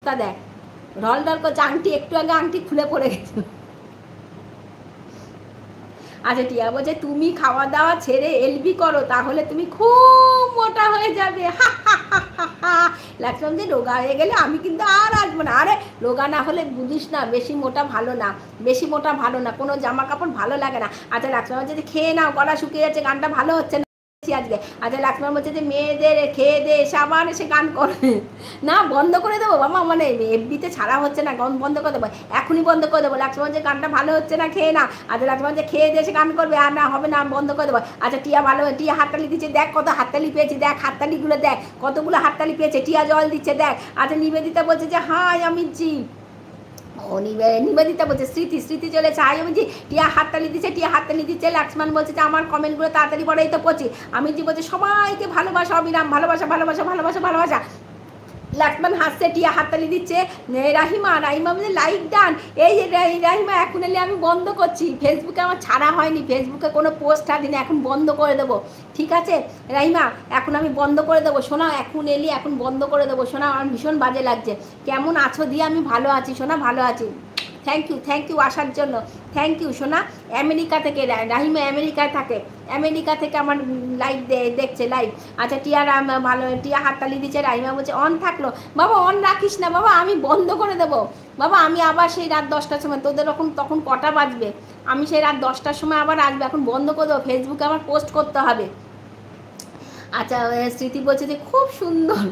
অবস্থা দেখ, ঢল করছে, আংটি একটু আগে আংটি খুলে পড়ে গেছে। আচ্ছা টিয়া বলছে তুমি খাওয়া দাওয়া ছেড়ে এলবি করো, তাহলে তুমি খুব মোটা হয়ে যাবে। লাক্সমান যে রোগা হয়ে গেলে আমি কিন্তু আর আসবো না। আরে রোগা না হলে বুঝিস না, বেশি মোটা ভালো না, বেশি মোটা ভালো না, কোনো জামা কাপড় ভালো লাগে না। আচ্ছা লাক্সমান বলছে যে খেয়ে নাও, গলা শুকিয়ে যাচ্ছে, গানটা ভালো হচ্ছে না আজকে। আচ্ছা লাক্সমান বলছে যে মেয়েদের খেয়ে দে এসে আবার এসে গান করে না, বন্ধ করে দেবো বাবা, মানে এফবিতে ছাড়া হচ্ছে না, গান বন্ধ করে দেবো, এখনই বন্ধ করে দেবো। লাক্সমান যে গানটা ভালো হচ্ছে না, খেয়ে না। আচ্ছা লাক্সমান যে খেয়ে দিয়ে এসে গান করবে, আর না হবে না, বন্ধ করে দেবো। আচ্ছা টিয়া ভালো, টিয়া হাততালি দিচ্ছে, দেখ কত হাততালি পেয়েছে, দেখ হাততালিগুলো দেখ, কতগুলো হাততালি পেয়েছে, টিয়া জল দিচ্ছে দেখ। আচ্ছা নিবেদিতা বলছে যে হাই অমিতজি, ও নিবেদিতা বলছে স্মৃতি চলেছে, হাই অমিতজি, টিয়া হাততালি দিচ্ছে, টিয়া হাততালি দিচ্ছে। লাক্সমান বলছে যে আমার কমেন্টগুলো তাড়াতাড়ি পড়ে, এই তো পড়ছি। অমিতজি বলছে সবাইকে ভালোবাসা অবিরাম, ভালোবাসা ভালোবাসা ভালোবাসা ভালোবাসা। লাক্সমান হাসছে, টিয়া হাততালি দিচ্ছে। রাহিমা বলছে লাইক ডান। এই যে রাহিমা, এখন এলে আমি বন্ধ করছি, ফেসবুকে আমার ছাড়া হয়নি, ফেসবুকে কোনো পোস্ট দিনে, এখন বন্ধ করে দেবো, ঠিক আছে রাহিমা, এখন আমি বন্ধ করে দেবো। শোনা এখন এলি, এখন বন্ধ করে দেবো। শোনা আমার ভীষণ বাজে লাগছে। কেমন আছো দিয়ে, আমি ভালো আছি সোনা, ভালো আছি। থ্যাংক ইউ আসার জন্য, থ্যাংক ইউ সোনা। আমেরিকা থেকে, রাহিমা আমেরিকায় থাকে, আমেরিকা থেকে আমার লাইভ দেখছে লাইভ। আচ্ছা টিয়া ভালো, টিয়া হাততালি দিচ্ছে। রাহিমা বলছে অন থাকলো, বাবা অন রাখিস না বাবা, আমি বন্ধ করে দেবো বাবা, আমি আবার সেই রাত 10টার সময়, তোদের তখন কটা বাজবে, আমি সেই রাত 10টার সময় আবার আসবে, এখন বন্ধ করে দেবো, ফেসবুকে আমার পোস্ট করতে হবে। আচ্ছা স্মৃতি বলছে যে খুব সুন্দর।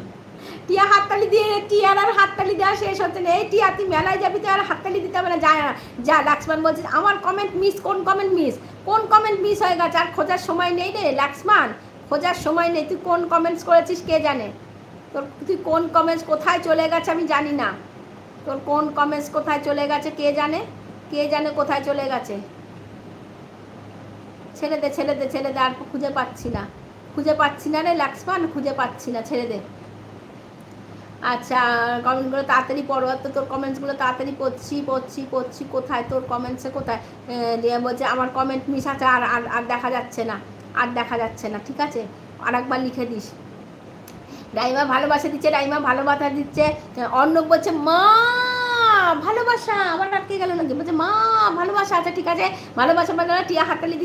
টিয়া হাততালি দিয়ে, টিয়ার আর হাততালি দেওয়া শেষ হচ্ছে না। এই টিয়া তুই মেলায় যাবি, তো আর হাততালি দিতে হবে না, যায় না যা। লাক্সমান বলছে আমার কমেন্ট মিস, কোন কমেন্ট মিস হয়ে গেছে, আর খোঁজার সময় নেই রে লাক্সমান, খোঁজার সময় নেই। তুই কোন কমেন্টস করেছিস কে জানে, তুই কোন কমেন্টস কোথায় চলে গেছে আমি জানি না, তোর কোন কমেন্টস কোথায় চলে গেছে কে জানে কোথায় চলে গেছে। ছেড়ে দে, আর খুঁজে পাচ্ছি না রে লাক্সমান, খুঁজে পাচ্ছি না, ছেড়ে দে। আচ্ছা কমেন্টগুলো তাড়াতাড়ি পড়ো, তো তোর কমেন্টসগুলো তাড়াতাড়ি পড়ছি। কোথায় তোর কমেন্টসে, কোথায় দিয়ে বলছে আমার কমেন্ট মিস আছে, আর দেখা যাচ্ছে না, ঠিক আছে আর একবার লিখে দিস। রাইমা ভালোবাসা দিচ্ছে। অর্ণব বলছে মা ভালোবাসা, আমার আটকে গেল নাকি, বলছে মা ভালোবাসা। আচ্ছা ঠিক আছে, ভালোবাসা টিয়া হাততালি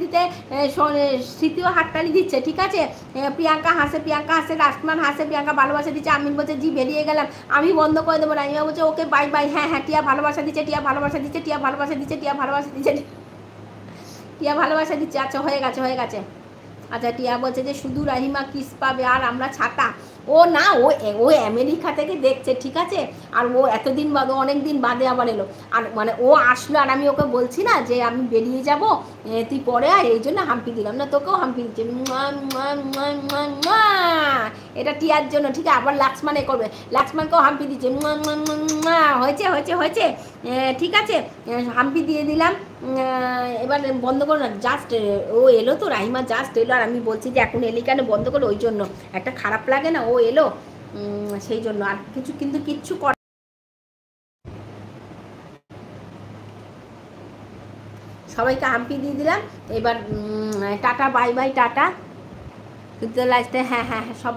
দিতে, স্মৃতিও হাততালি দিচ্ছে, ঠিক আছে। প্রিয়াঙ্কা হাসে, রাজকুমার হাসে, প্রিয়াঙ্কা ভালোবাসা দিচ্ছে। আমিন বলছে জি বেরিয়ে গেলাম, আমি বন্ধ করে দেবো। রাইমা বলছে ওকে বাই বাই। হ্যাঁ টিয়া ভালোবাসা দিচ্ছে। আচ্ছা হয়ে গেছে। আচ্ছা টিয়া বলছে যে শুধু রাহিমা কিস পাবে আর আমরা ছাতা। ও না, ও আমেরিকা থেকে দেখছে, ঠিক আছে, আর ও এতদিন বাদে, অনেক দিন বাদে আবার এলো, আর মানে ও আসলো, আর আমি ওকে বলছি না যে আমি বেরিয়ে যাব, তুই পরে আর, এই জন্য হাম্পি দিলাম না, তোকেও হাম্পি দিচ্ছে। এটা টিয়ার জন্য, ঠিক আছে। আবার লাক্সমানে করবে, লাক্সমানকেও হাম্পি দিচ্ছে। হয়েছে, ঠিক আছে, হাম্পি দিয়ে দিলাম। এবার বন্ধ করো না, জাস্ট ও এলো তো, রাহিমা জাস্ট এলো, আর আমি বলছি যে এখন এলি কেন, বন্ধ করো, ওই জন্য একটা খারাপ লাগে না, ও এলো সেই জন্য, আর কিচ্ছু করে। সবাইকে হাম্পি দিয়ে দিলাম। এবার টাটা বাই বাই, টাটা লাস্টে, হ্যাঁ সব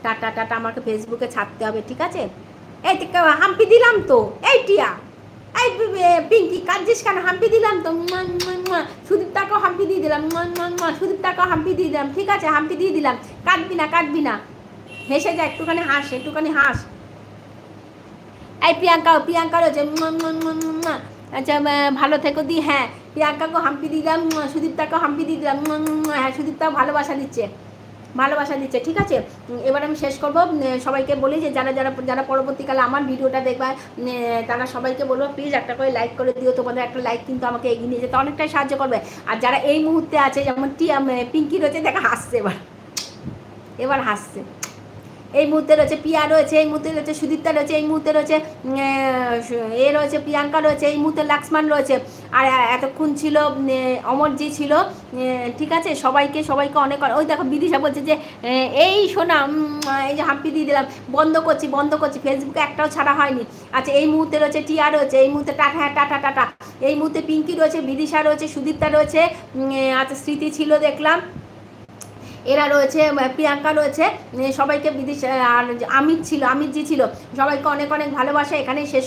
টাটা আমাকে ফেসবুকে ছাড়তে হবে, ঠিক আছে। এই হাম্পি দিলাম তো, এই টিয়া, এই পিঙ্কি কাঁদছিস কেন, হাম্পি দিলাম তো। সুদীপ্তাকেও হাম্পি দিয়ে দিলাম, ঠিক আছে, হাম্পি দিয়ে দিলাম। কাঁদবি না, হেসে যা, একটুখানি হাস। এই প্রিয়াঙ্কা রয়েছে। আচ্ছা ভালো থেকো দি। হ্যাঁ প্রিয়াঙ্কাকেও হাম্পি দিয়ে দিলাম, সুদীপ্তাকেও হাম্পি দিয়ে দিলাম। হ্যাঁ সুদীপ্তাও ভালোবাসা দিচ্ছে, ঠিক আছে। এবার আমি শেষ করবো। সবাইকে বলি যে যারা পরবর্তীকালে আমার ভিডিওটা দেখবে, তারা সবাইকে বলবো প্লিজ একটা করে লাইক করে দিও, তোমাদের একটা লাইক কিন্তু আমাকে এগিয়ে নিয়ে যেতে অনেকটাই সাহায্য করবে। আর যারা এই মুহূর্তে আছে, যেমন পিঙ্কি রয়েছে, দেখা হাসছে, এবার হাসছে, এই মুহূর্তে রয়েছে পিয়া রয়েছে, এই মুহূর্তে রয়েছে সুদীপ্তা রয়েছে, এই মুহূর্তে রয়েছে রয়েছে প্রিয়াঙ্কা রয়েছে, এই মুহূর্তে লাক্সমান রয়েছে, আর এতক্ষণ ছিল অমরজি ছিল, ঠিক আছে। সবাইকে অনেক, ওই দেখো বিদিশা বলছে যে এই শোনা, এই যে হাম্পি দিয়ে দিলাম, বন্ধ করছি, ফেসবুকে একটাও ছাড়া হয়নি। আচ্ছা এই মুহূর্তে রয়েছে টিয়া রয়েছে, এই মুহূর্তে টাটা, এই মুহূর্তে পিঙ্কি রয়েছে, বিদিশা রয়েছে, সুদীপ্তা রয়েছে, আচ্ছা স্মৃতি ছিল দেখলাম, এরা রয়েছে, প্রিয়াঙ্কা রয়েছে, সবাইকে বিদিশা আর অমিত জি ছিল, সবাইকে অনেক অনেক ভালোবাসা। এখানেই শেষ